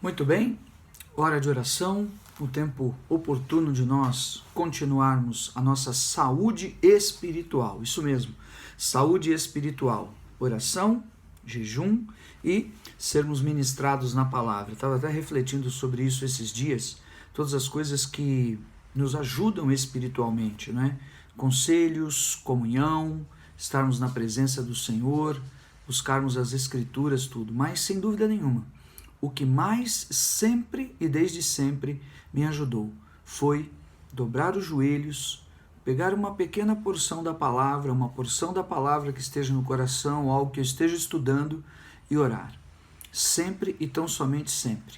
Muito bem, hora de oração, o tempo oportuno de nós continuarmos a nossa saúde espiritual. Isso mesmo, saúde espiritual, oração, jejum e sermos ministrados na palavra. Estava até refletindo sobre isso esses dias, todas as coisas que nos ajudam espiritualmente, né? Conselhos, comunhão, estarmos na presença do Senhor, buscarmos as escrituras, tudo, mas sem dúvida nenhuma, o que mais sempre e desde sempre me ajudou foi dobrar os joelhos, pegar uma pequena porção da palavra, uma porção da palavra que esteja no coração, algo que eu esteja estudando e orar. Sempre e tão somente sempre.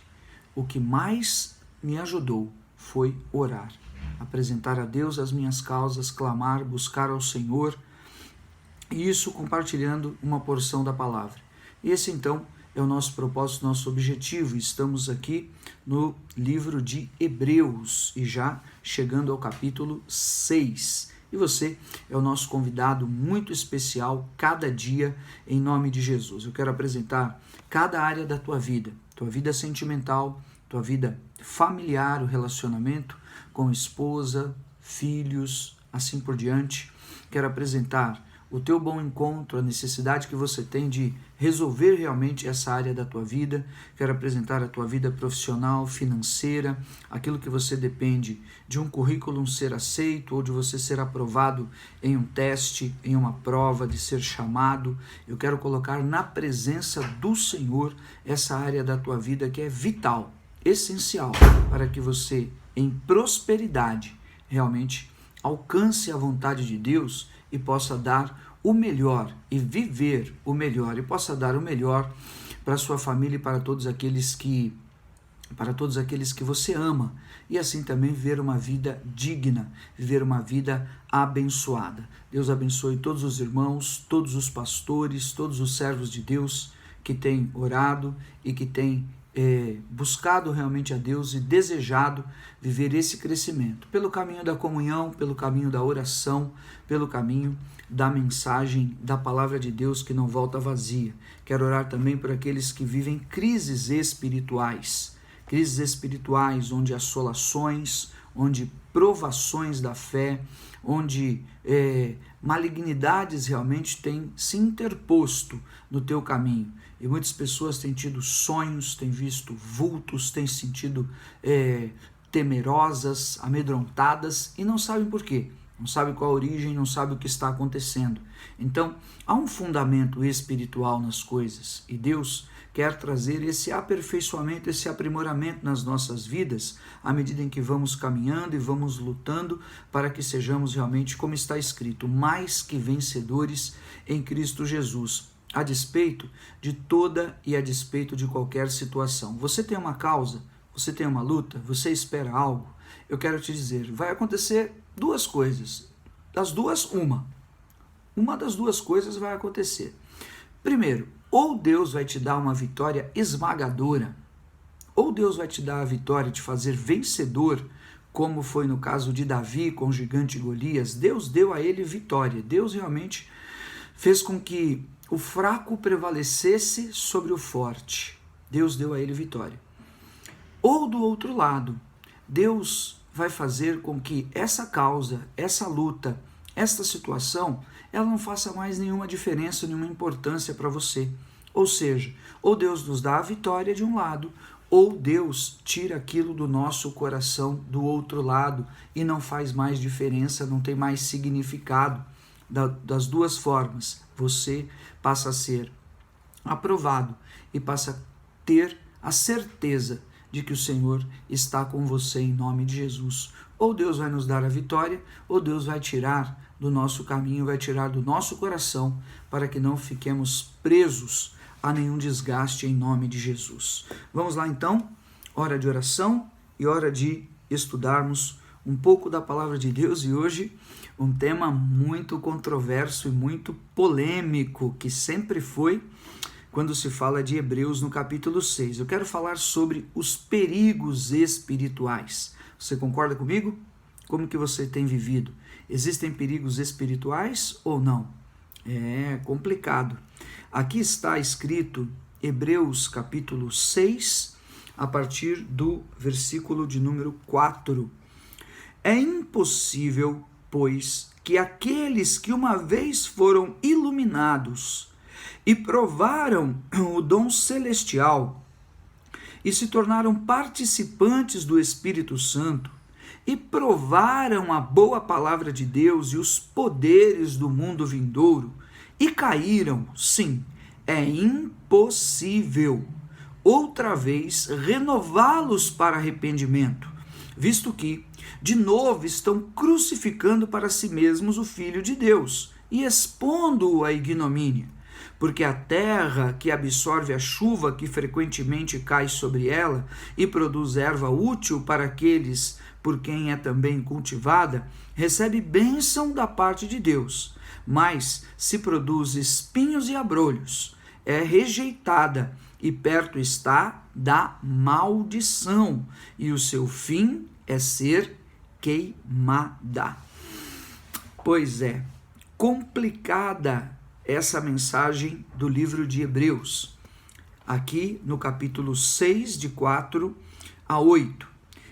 O que mais me ajudou foi orar, apresentar a Deus as minhas causas, clamar, buscar ao Senhor, e isso compartilhando uma porção da palavra. Esse então é o nosso propósito, nosso objetivo. Estamos aqui no livro de Hebreus e já chegando ao capítulo 6. E você é o nosso convidado muito especial cada dia, em nome de Jesus. Eu quero apresentar cada área da tua vida sentimental, tua vida familiar, o relacionamento com esposa, filhos, assim por diante. Quero apresentar o teu bom encontro, a necessidade que você tem de resolver realmente essa área da tua vida. Quero apresentar a tua vida profissional, financeira, aquilo que você depende de um currículo ser aceito ou de você ser aprovado em um teste, em uma prova, de ser chamado. Eu quero colocar na presença do Senhor essa área da tua vida que é vital, essencial, para que você, em prosperidade, realmente alcance a vontade de Deus e possa dar o melhor e viver o melhor, e possa dar o melhor para a sua família e para todos aqueles que você ama, e assim também viver uma vida digna, viver uma vida abençoada. Deus abençoe todos os irmãos, todos os pastores, todos os servos de Deus que têm orado e que têm buscado realmente a Deus e desejado viver esse crescimento pelo caminho da comunhão, pelo caminho da oração, pelo caminho da mensagem da palavra de Deus que não volta vazia. Quero orar também por aqueles que vivem crises espirituais onde assolações, onde provações da fé, onde malignidades realmente têm se interposto no teu caminho. E muitas pessoas têm tido sonhos, têm visto vultos, têm se sentido temerosas, amedrontadas e não sabem por quê. Não sabe qual a origem, não sabe o que está acontecendo. Então, há um fundamento espiritual nas coisas e Deus quer trazer esse aperfeiçoamento, esse aprimoramento nas nossas vidas à medida em que vamos caminhando e vamos lutando para que sejamos realmente, como está escrito, mais que vencedores em Cristo Jesus, a despeito de toda e a despeito de qualquer situação. Você tem uma causa, você tem uma luta, você espera algo, eu quero te dizer, vai acontecer duas coisas. Das duas, uma. Uma das duas coisas vai acontecer. Primeiro, ou Deus vai te dar uma vitória esmagadora, ou Deus vai te dar a vitória de fazer vencedor, como foi no caso de Davi com o gigante Golias. Deus deu a ele vitória. Deus realmente fez com que o fraco prevalecesse sobre o forte. Deus deu a ele vitória. Ou do outro lado, Deus vai fazer com que essa causa, essa luta, esta situação, ela não faça mais nenhuma diferença, nenhuma importância para você. Ou seja, ou Deus nos dá a vitória de um lado, ou Deus tira aquilo do nosso coração do outro lado e não faz mais diferença, não tem mais significado. Das duas formas, você passa a ser aprovado e passa a ter a certeza de que o Senhor está com você em nome de Jesus. Ou Deus vai nos dar a vitória, ou Deus vai tirar do nosso caminho, vai tirar do nosso coração, para que não fiquemos presos a nenhum desgaste em nome de Jesus. Vamos lá então, hora de oração e hora de estudarmos um pouco da palavra de Deus, e hoje um tema muito controverso e muito polêmico, que sempre foi quando se fala de Hebreus no capítulo 6. Eu quero falar sobre os perigos espirituais. Você concorda comigo? Como que você tem vivido? Existem perigos espirituais ou não? É complicado. Aqui está escrito Hebreus capítulo 6, a partir do versículo de número 4. É impossível, pois, que aqueles que uma vez foram iluminados e provaram o dom celestial e se tornaram participantes do Espírito Santo e provaram a boa palavra de Deus e os poderes do mundo vindouro e caíram, sim, é impossível outra vez renová-los para arrependimento, visto que, de novo, estão crucificando para si mesmos o Filho de Deus e expondo-o à ignomínia, porque a terra que absorve a chuva que frequentemente cai sobre ela e produz erva útil para aqueles por quem é também cultivada, recebe bênção da parte de Deus, mas se produz espinhos e abrolhos, é rejeitada e perto está da maldição, e o seu fim é ser queimada. Pois é, complicada essa mensagem do livro de Hebreus, aqui no capítulo 6, de 4 a 8.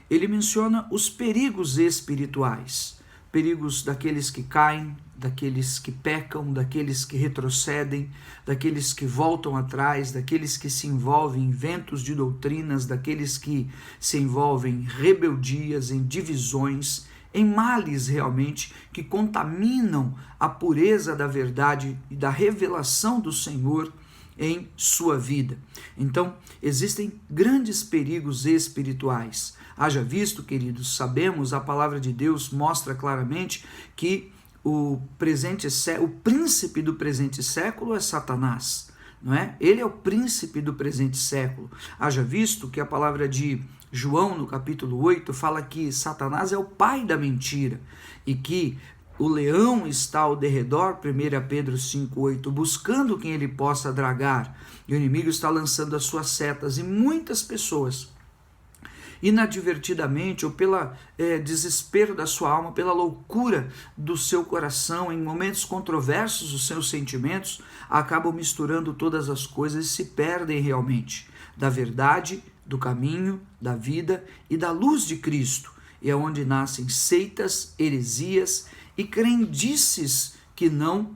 Ele menciona os perigos espirituais, perigos daqueles que caem, daqueles que pecam, daqueles que retrocedem, daqueles que voltam atrás, daqueles que se envolvem em ventos de doutrinas, daqueles que se envolvem em rebeldias, em divisões, em males realmente que contaminam a pureza da verdade e da revelação do Senhor em sua vida. Então, existem grandes perigos espirituais. Haja visto, queridos, sabemos, a palavra de Deus mostra claramente que o príncipe do presente século é Satanás, não é? Ele é o príncipe do presente século. Haja visto que a palavra de João, no capítulo 8, fala que Satanás é o pai da mentira e que o leão está ao derredor, 1 Pedro 5,8, buscando quem ele possa dragar, e o inimigo está lançando as suas setas, e muitas pessoas, inadvertidamente ou pelo desespero da sua alma, pela loucura do seu coração, em momentos controversos dos seus sentimentos, acabam misturando todas as coisas e se perdem realmente da verdade, do caminho, da vida e da luz de Cristo. E é onde nascem seitas, heresias e crendices que não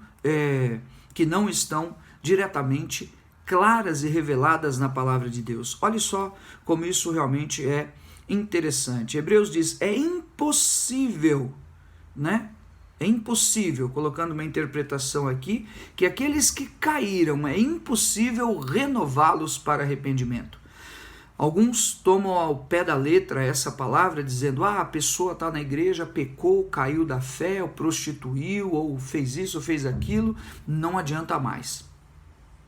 estão diretamente claras e reveladas na palavra de Deus. Olha só como isso realmente é interessante. Hebreus diz, é impossível, né? É impossível, colocando uma interpretação aqui, que aqueles que caíram, é impossível renová-los para arrependimento. Alguns tomam ao pé da letra essa palavra, dizendo, a pessoa está na igreja, pecou, caiu da fé, ou prostituiu, ou fez isso, ou fez aquilo, não adianta mais.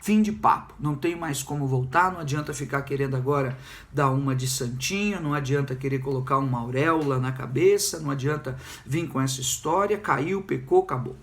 Fim de papo, não tem mais como voltar, não adianta ficar querendo agora dar uma de santinho, não adianta querer colocar uma auréola na cabeça, não adianta vir com essa história, caiu, pecou, acabou.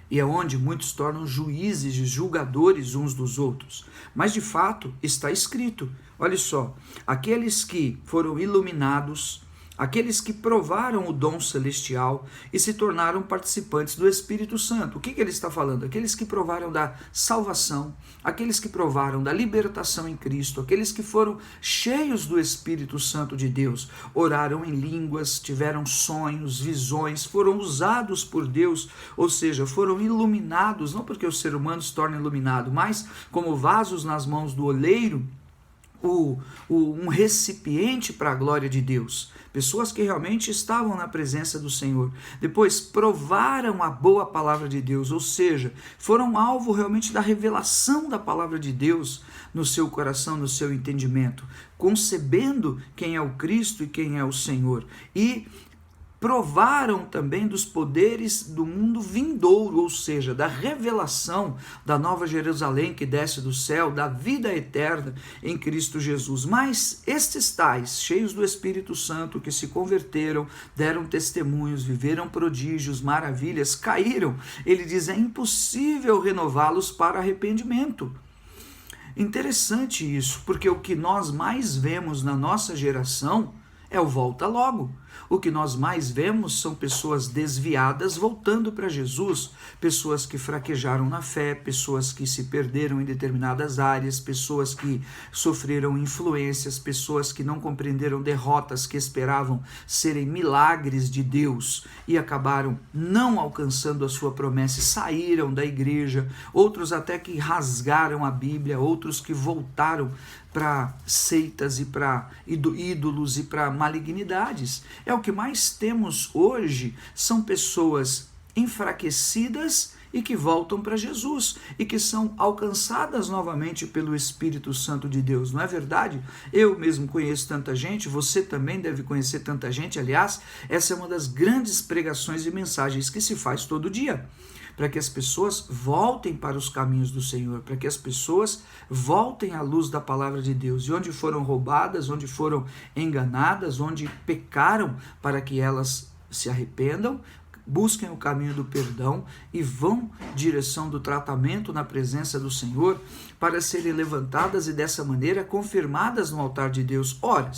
E é onde muitos tornam juízes e julgadores uns dos outros. Mas de fato está escrito, olha só, aqueles que foram iluminados, aqueles que provaram o dom celestial e se tornaram participantes do Espírito Santo. O que ele está falando? Aqueles que provaram da salvação, aqueles que provaram da libertação em Cristo, aqueles que foram cheios do Espírito Santo de Deus, oraram em línguas, tiveram sonhos, visões, foram usados por Deus, ou seja, foram iluminados, não porque o ser humano se torna iluminado, mas como vasos nas mãos do oleiro, um recipiente para a glória de Deus. Pessoas que realmente estavam na presença do Senhor. Depois provaram a boa palavra de Deus, ou seja, foram alvo realmente da revelação da palavra de Deus no seu coração, no seu entendimento, concebendo quem é o Cristo e quem é o Senhor. E provaram também dos poderes do mundo vindouro, ou seja, da revelação da nova Jerusalém que desce do céu, da vida eterna em Cristo Jesus. Mas estes tais, cheios do Espírito Santo, que se converteram, deram testemunhos, viveram prodígios, maravilhas, caíram. Ele diz, é impossível renová-los para arrependimento. Interessante isso, porque o que nós mais vemos na nossa geração é o volta logo. O que nós mais vemos são pessoas desviadas voltando para Jesus, pessoas que fraquejaram na fé, pessoas que se perderam em determinadas áreas, pessoas que sofreram influências, pessoas que não compreenderam derrotas que esperavam serem milagres de Deus e acabaram não alcançando a sua promessa e saíram da igreja, outros até que rasgaram a Bíblia, outros que voltaram para seitas e para ídolos e para malignidades. É o que mais temos hoje, são pessoas enfraquecidas e que voltam para Jesus e que são alcançadas novamente pelo Espírito Santo de Deus, não é verdade? Eu mesmo conheço tanta gente, você também deve conhecer tanta gente, aliás, essa é uma das grandes pregações e mensagens que se faz todo dia, para que as pessoas voltem para os caminhos do Senhor, para que as pessoas voltem à luz da palavra de Deus, e onde foram roubadas, onde foram enganadas, onde pecaram, para que elas se arrependam, busquem o caminho do perdão e vão em direção do tratamento na presença do Senhor, para serem levantadas e dessa maneira confirmadas no altar de Deus. Ora,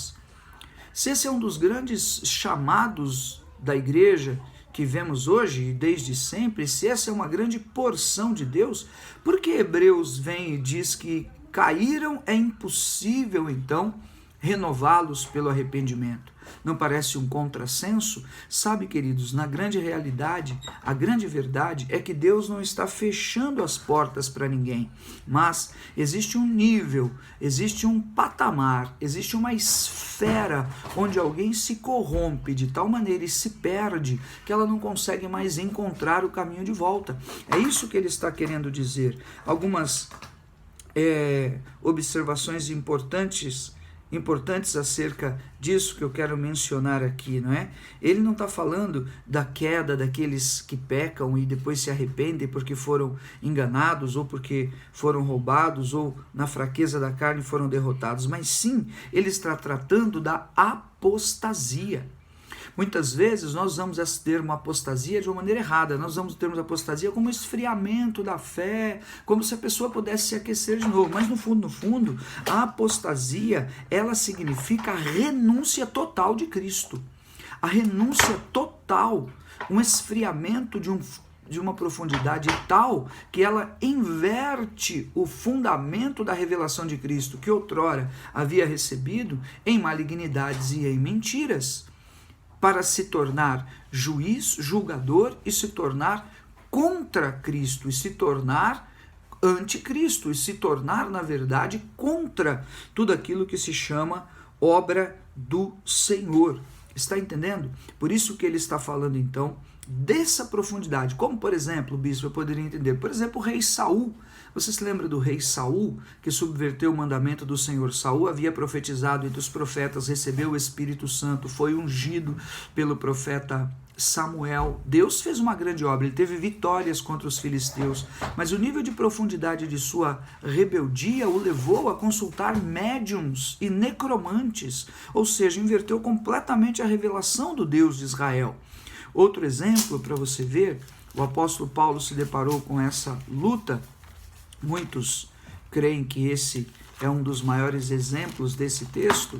se esse é um dos grandes chamados da igreja, que vemos hoje e desde sempre, se essa é uma grande porção de Deus, por que Hebreus vem e diz que caíram, é impossível então renová-los pelo arrependimento? Não parece um contrassenso? Sabe, queridos, na grande realidade, a grande verdade é que Deus não está fechando as portas para ninguém, mas existe um nível, existe um patamar, existe uma esfera onde alguém se corrompe de tal maneira e se perde que ela não consegue mais encontrar o caminho de volta. É isso que ele está querendo dizer. Algumas observações importantes acerca disso que eu quero mencionar aqui, não é? Ele não está falando da queda daqueles que pecam e depois se arrependem porque foram enganados ou porque foram roubados ou na fraqueza da carne foram derrotados, mas sim, ele está tratando da apostasia. Muitas vezes nós usamos esse termo apostasia de uma maneira errada. Nós usamos o termo apostasia como esfriamento da fé, como se a pessoa pudesse se aquecer de novo. Mas no fundo, a apostasia, ela significa a renúncia total de Cristo. A renúncia total, um esfriamento de uma profundidade tal que ela inverte o fundamento da revelação de Cristo, que outrora havia recebido em malignidades e em mentiras, para se tornar juiz, julgador e se tornar contra Cristo, e se tornar anticristo, e se tornar, na verdade, contra tudo aquilo que se chama obra do Senhor. Está entendendo? Por isso que ele está falando, então, dessa profundidade. Como, por exemplo, bispo, eu poderia entender, por exemplo, o rei Saul. Você se lembra do rei Saul, que subverteu o mandamento do Senhor? Saul havia profetizado entre os profetas, recebeu o Espírito Santo, foi ungido pelo profeta Samuel. Deus fez uma grande obra, ele teve vitórias contra os filisteus, mas o nível de profundidade de sua rebeldia o levou a consultar médiums e necromantes, ou seja, inverteu completamente a revelação do Deus de Israel. Outro exemplo para você ver, o apóstolo Paulo se deparou com essa luta. Muitos creem que esse é um dos maiores exemplos desse texto,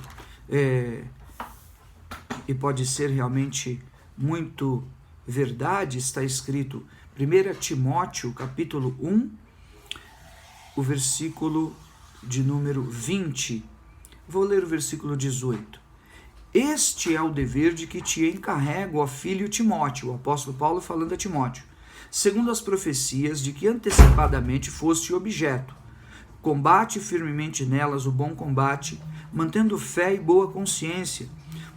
e pode ser realmente muito verdade. Está escrito 1 Timóteo, capítulo 1, o versículo de número 20. Vou ler o versículo 18. Este é o dever de que te encarrego, ó filho Timóteo, o apóstolo Paulo falando a Timóteo, segundo as profecias de que antecipadamente foste objeto. Combate firmemente nelas o bom combate, mantendo fé e boa consciência,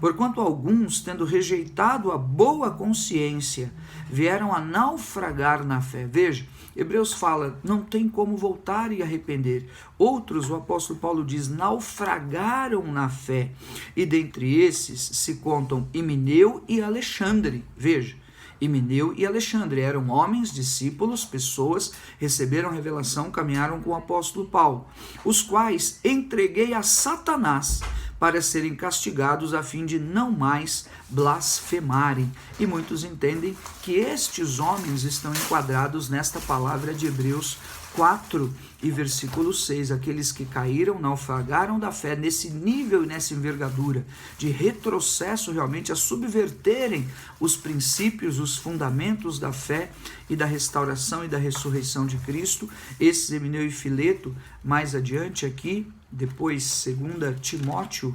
porquanto alguns, tendo rejeitado a boa consciência, vieram a naufragar na fé. Veja, Hebreus fala, não tem como voltar e arrepender. Outros, o apóstolo Paulo diz, naufragaram na fé. E dentre esses se contam Himeneu e Alexandre. Veja, Himeneu e Alexandre eram homens, discípulos, pessoas, receberam revelação, caminharam com o apóstolo Paulo, os quais entreguei a Satanás para serem castigados a fim de não mais blasfemarem. E muitos entendem que estes homens estão enquadrados nesta palavra de Hebreus 4 e versículo 6, aqueles que caíram, naufragaram da fé, nesse nível e nessa envergadura de retrocesso realmente a subverterem os princípios, os fundamentos da fé e da restauração e da ressurreição de Cristo. Esses, Emineu e Fileto, mais adiante aqui, depois 2 Timóteo,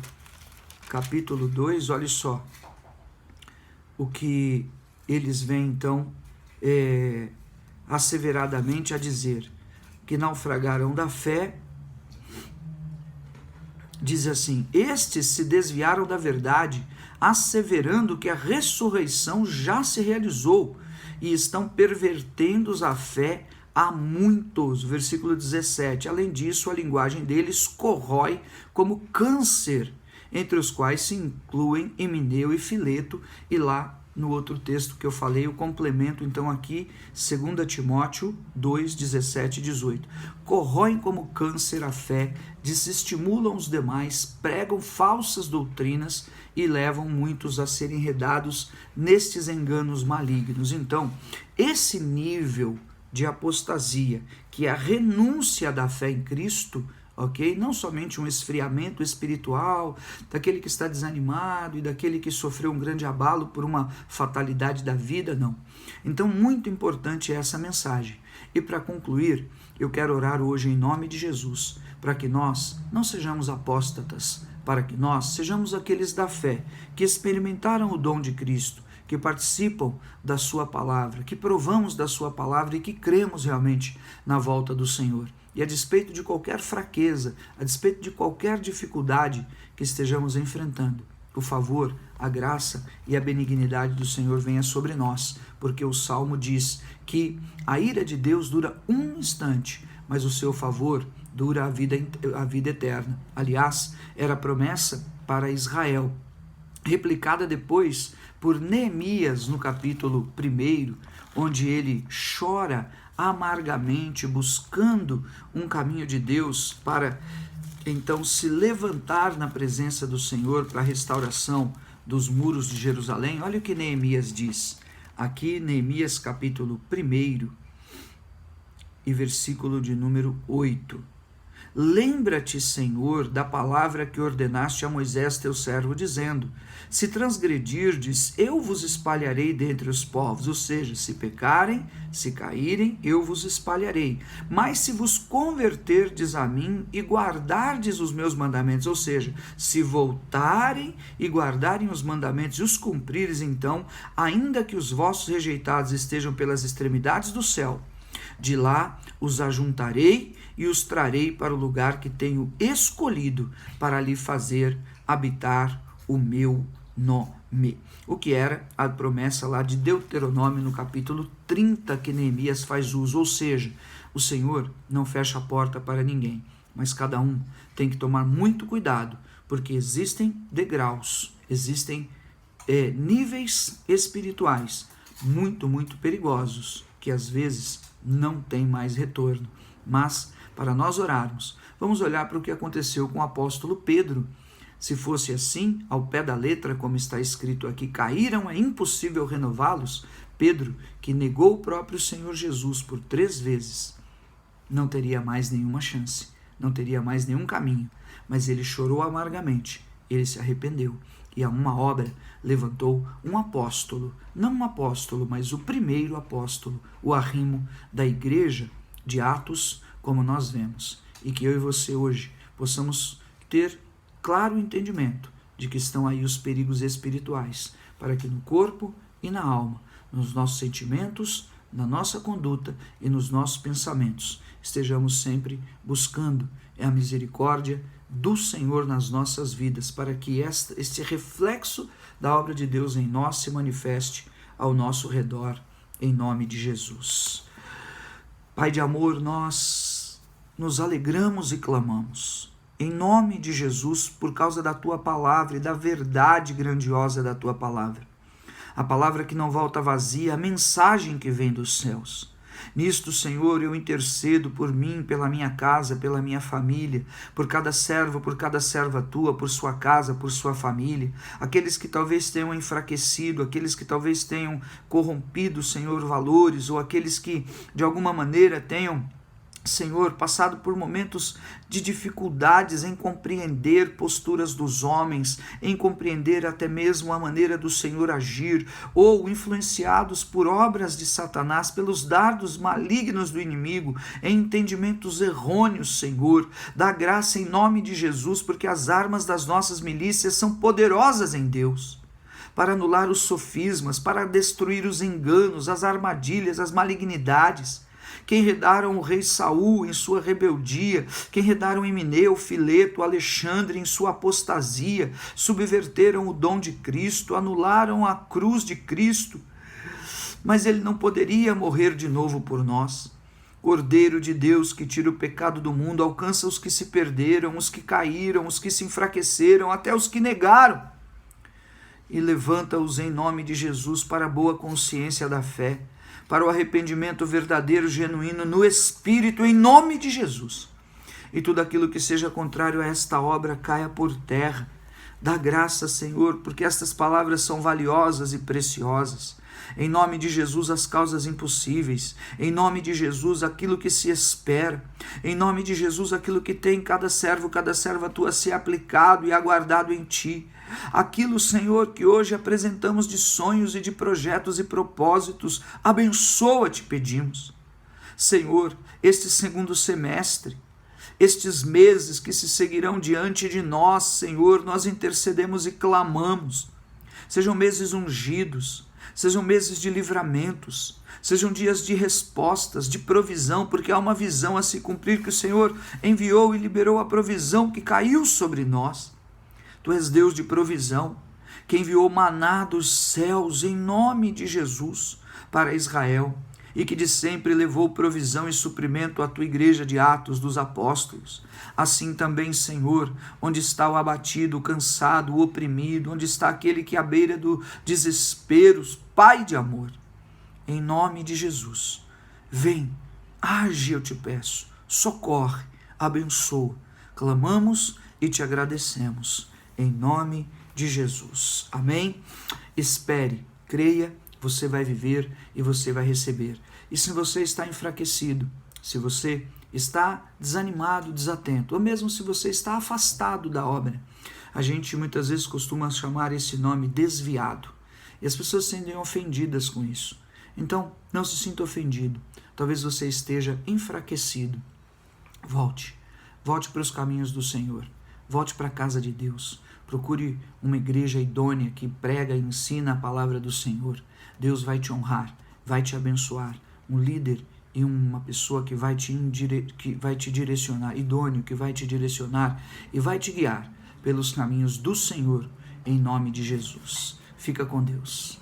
capítulo 2, olha só o que eles vêm então asseveradamente a dizer, que naufragaram da fé. Diz assim: estes se desviaram da verdade, asseverando que a ressurreição já se realizou, e estão pervertendo a fé a muitos. Versículo 17. Além disso, a linguagem deles corrói como câncer, entre os quais se incluem Emineu e Fileto, e lá no outro texto que eu falei, o complemento então aqui, 2 Timóteo 2, 17 e 18. Corroem como câncer a fé, desestimulam os demais, pregam falsas doutrinas e levam muitos a serem enredados nestes enganos malignos. Então, esse nível de apostasia, que é a renúncia da fé em Cristo, ok? Não somente um esfriamento espiritual daquele que está desanimado e daquele que sofreu um grande abalo por uma fatalidade da vida, não. Então, muito importante é essa mensagem. E para concluir, eu quero orar hoje em nome de Jesus, para que nós não sejamos apóstatas, para que nós sejamos aqueles da fé, que experimentaram o dom de Cristo, que participam da sua palavra, que provamos da sua palavra e que cremos realmente na volta do Senhor. E a despeito de qualquer fraqueza, a despeito de qualquer dificuldade que estejamos enfrentando, o favor, a graça e a benignidade do Senhor venha sobre nós, porque o Salmo diz que a ira de Deus dura um instante, mas o seu favor dura a vida eterna. Aliás, era a promessa para Israel, replicada depois por Neemias no capítulo 1, onde ele chora amargamente, buscando um caminho de Deus para então se levantar na presença do Senhor para a restauração dos muros de Jerusalém. Olha o que Neemias diz. Aqui, Neemias capítulo 1 e versículo de número 8. Lembra-te, Senhor, da palavra que ordenaste a Moisés teu servo, dizendo: se transgredirdes, eu vos espalharei dentre os povos. Ou seja, se pecarem, se caírem, eu vos espalharei. Mas se vos converterdes a mim e guardardes os meus mandamentos, ou seja, se voltarem e guardarem os mandamentos e os cumprires, então, ainda que os vossos rejeitados estejam pelas extremidades do céu, de lá os ajuntarei e os trarei para o lugar que tenho escolhido para ali fazer habitar o meu nome. O que era a promessa lá de Deuteronômio no capítulo 30 que Neemias faz uso. Ou seja, o Senhor não fecha a porta para ninguém, mas cada um tem que tomar muito cuidado, porque existem degraus, existem níveis espirituais muito, muito perigosos, que às vezes não tem mais retorno. Mas, para nós orarmos, vamos olhar para o que aconteceu com o apóstolo Pedro. Se fosse assim, ao pé da letra, como está escrito aqui, caíram, é impossível renová-los. Pedro, que negou o próprio Senhor Jesus por 3 vezes, não teria mais nenhuma chance, não teria mais nenhum caminho, mas ele chorou amargamente, ele se arrependeu, e a uma obra levantou um apóstolo, não um apóstolo, mas o primeiro apóstolo, o arrimo da igreja de Atos, como nós vemos, e que eu e você hoje possamos ter claro entendimento de que estão aí os perigos espirituais, para que no corpo e na alma, nos nossos sentimentos, na nossa conduta e nos nossos pensamentos, estejamos sempre buscando a misericórdia do Senhor nas nossas vidas, para que este reflexo da obra de Deus em nós se manifeste ao nosso redor, em nome de Jesus. Pai de amor, nós nos alegramos e clamamos, em nome de Jesus, por causa da Tua palavra e da verdade grandiosa da Tua palavra. A palavra que não volta vazia, a mensagem que vem dos céus. Nisto, Senhor, eu intercedo por mim, pela minha casa, pela minha família, por cada servo, por cada serva Tua, por sua casa, por sua família, aqueles que talvez tenham enfraquecido, aqueles que talvez tenham corrompido, Senhor, valores, ou aqueles que, de alguma maneira, tenham Senhor, passado por momentos de dificuldades em compreender posturas dos homens, em compreender até mesmo a maneira do Senhor agir, ou influenciados por obras de Satanás, pelos dardos malignos do inimigo, em entendimentos errôneos, Senhor, dá graça em nome de Jesus, porque as armas das nossas milícias são poderosas em Deus, para anular os sofismas, para destruir os enganos, as armadilhas, as malignidades, que enredaram o rei Saul em sua rebeldia, que enredaram Emineu, Fileto, Alexandre em sua apostasia, subverteram o dom de Cristo, anularam a cruz de Cristo, mas ele não poderia morrer de novo por nós. Cordeiro de Deus que tira o pecado do mundo, alcança os que se perderam, os que caíram, os que se enfraqueceram, até os que negaram, e levanta-os em nome de Jesus para a boa consciência da fé, para o arrependimento verdadeiro, genuíno, no Espírito, em nome de Jesus. E tudo aquilo que seja contrário a esta obra caia por terra. Dá graça, Senhor, porque estas palavras são valiosas e preciosas. Em nome de Jesus, as causas impossíveis. Em nome de Jesus, aquilo que se espera. Em nome de Jesus, aquilo que tem cada servo, cada serva tua ser aplicado e aguardado em ti. Aquilo, Senhor, que hoje apresentamos de sonhos e de projetos e propósitos, abençoa, te pedimos. Senhor, este segundo semestre, estes meses que se seguirão diante de nós, Senhor, nós intercedemos e clamamos. Sejam meses ungidos, sejam meses de livramentos, sejam dias de respostas, de provisão, porque há uma visão a se cumprir que o Senhor enviou e liberou a provisão que caiu sobre nós. Tu és Deus de provisão, que enviou maná dos céus em nome de Jesus para Israel e que de sempre levou provisão e suprimento à tua igreja de Atos dos Apóstolos. Assim também, Senhor, onde está o abatido, o cansado, o oprimido, onde está aquele que à beira do desespero, Pai de amor, em nome de Jesus, vem, age, eu te peço, socorre, abençoa. Clamamos e te agradecemos. Em nome de Jesus. Amém? Espere, creia, você vai viver e você vai receber. E se você está enfraquecido, se você está desanimado, desatento, ou mesmo se você está afastado da obra, a gente muitas vezes costuma chamar esse nome desviado. E as pessoas se sentem ofendidas com isso. Então, não se sinta ofendido. Talvez você esteja enfraquecido. Volte para os caminhos do Senhor. Volte para a casa de Deus. Procure uma igreja idônea que prega e ensina a palavra do Senhor. Deus vai te honrar, vai te abençoar. Um líder e uma pessoa que vai te direcionar, idôneo, que vai te direcionar e vai te guiar pelos caminhos do Senhor, em nome de Jesus. Fica com Deus.